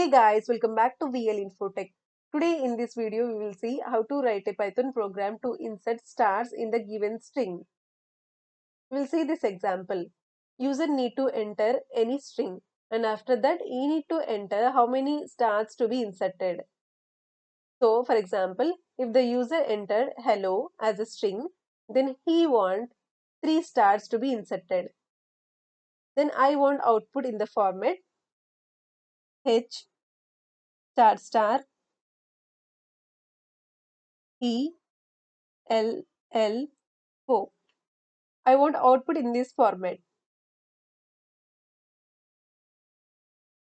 Hey guys, welcome back to VL InfoTech. Today in this video we will see how to write a Python program to insert stars in the given string. We'll see this example. User need to enter any string and after that he need to enter how many stars to be inserted. So for example, if the user entered hello as a string, then he want 3 stars to be inserted. Then I want output in the format h star star e l l o. I want output in this format.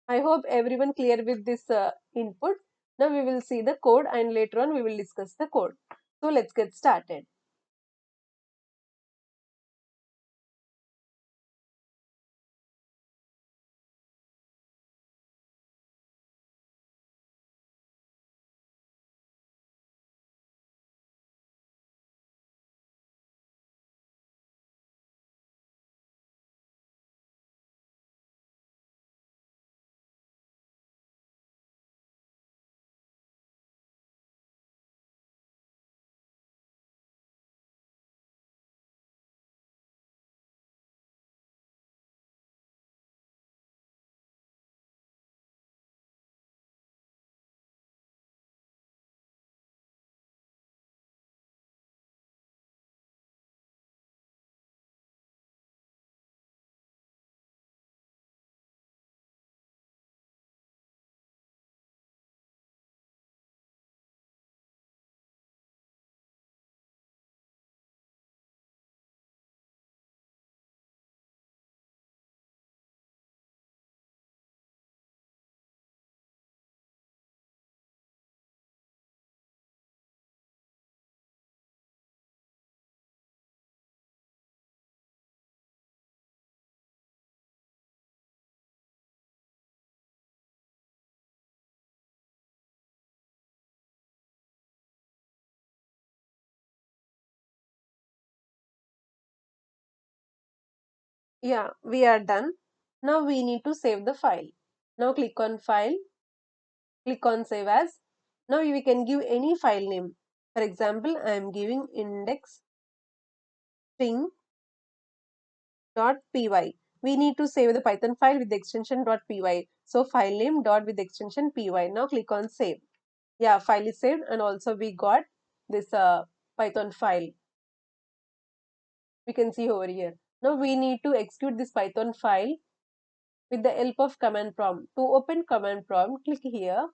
I hope everyone clear with this input. Now we will see the code and later on we will discuss the code. So let's get started. Yeah, we are done. Now we need to save the file. Now click on file, click on save as. Now we can give any file name. For example, I am giving index string.py. We need to save the Python file with the extension .py. So file name dot with the extension py. Now click on save. Yeah, file is saved and also we got this Python file. We can see over here. Now we need to execute this Python file with the help of command prompt. To open command prompt, click here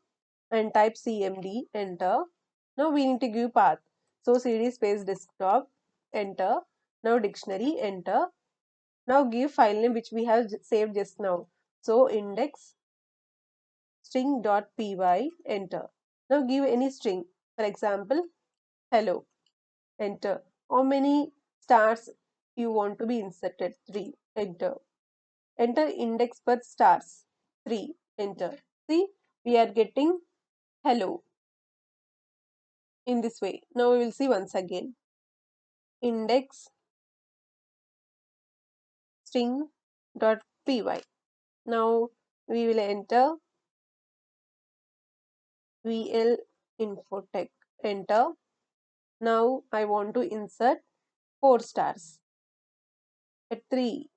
and type cmd, enter. Now we need to give path. So cd space desktop, enter. Now dictionary, enter. Now give file name which we have saved just now. So index string.py, enter. Now give any string. For example, hello, enter. How many stars you want to be inserted? 3, enter. Enter index per stars, 3, enter. See, we are getting hello in this way. Now we will see once again. Index string.py. Now we will enter VL InfoTech, enter. Now I want to insert 4 stars at 3,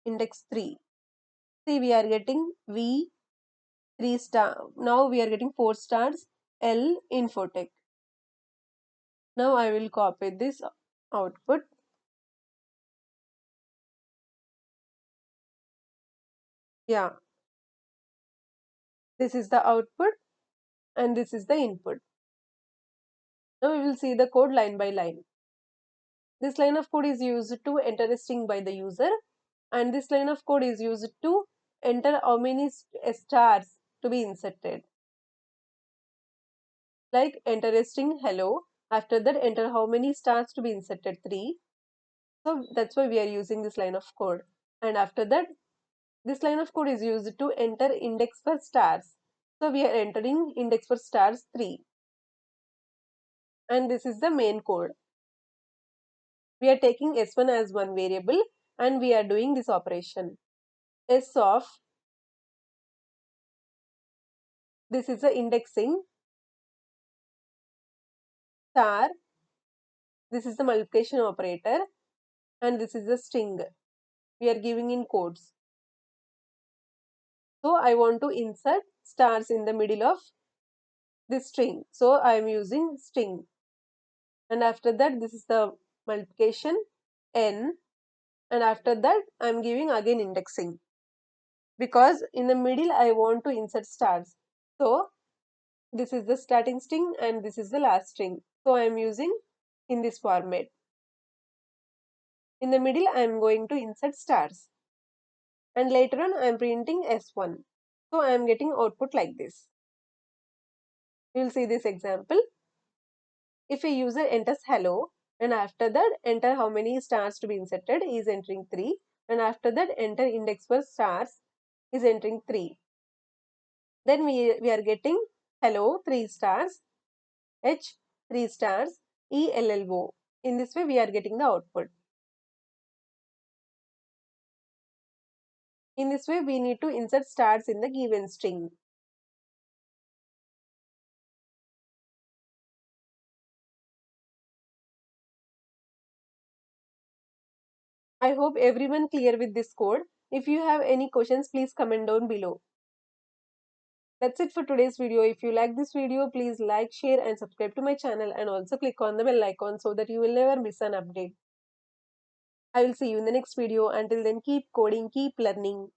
index 3. See, we are getting V 3 star. Now we are getting 4 stars, L InfoTech. Now I will copy this output. Yeah, this is the output and this is the input. Now we will see the code line by line. This line of code is used to enter a string by the user and this line of code is used to enter how many stars to be inserted. Like enter a string hello, after that enter how many stars to be inserted, 3. So that's why we are using this line of code. And after that, this line of code is used to enter index for stars. So we are entering index for stars 3. And this is the main code. We are taking s1 as one variable and we are doing this operation. S of This is the indexing, star, this is the multiplication operator, and this is the string. We are giving in quotes. So I want to insert stars in the middle of this string. So I am using string. And after that, this is the multiplication n. And after that, I am giving again indexing. Because in the middle, I want to insert stars. So this is the starting string and this is the last string. So I am using in this format. In the middle, I am going to insert stars. And later on, I am printing S1. So I am getting output like this. You will see this example. If a user enters hello, and after that enter how many stars to be inserted, he is entering 3. And after that enter index for stars, is entering 3. Then we are getting hello 3 stars, H 3 stars, ELLO. In this way we are getting the output. In this way we need to insert stars in the given string. I hope everyone clear with this code. If you have any questions, please comment down below. That's it for today's video. If you like this video, please like, share and subscribe to my channel, and also click on the bell icon so that you will never miss an update. I will see you in the next video. Until then, keep coding, keep learning.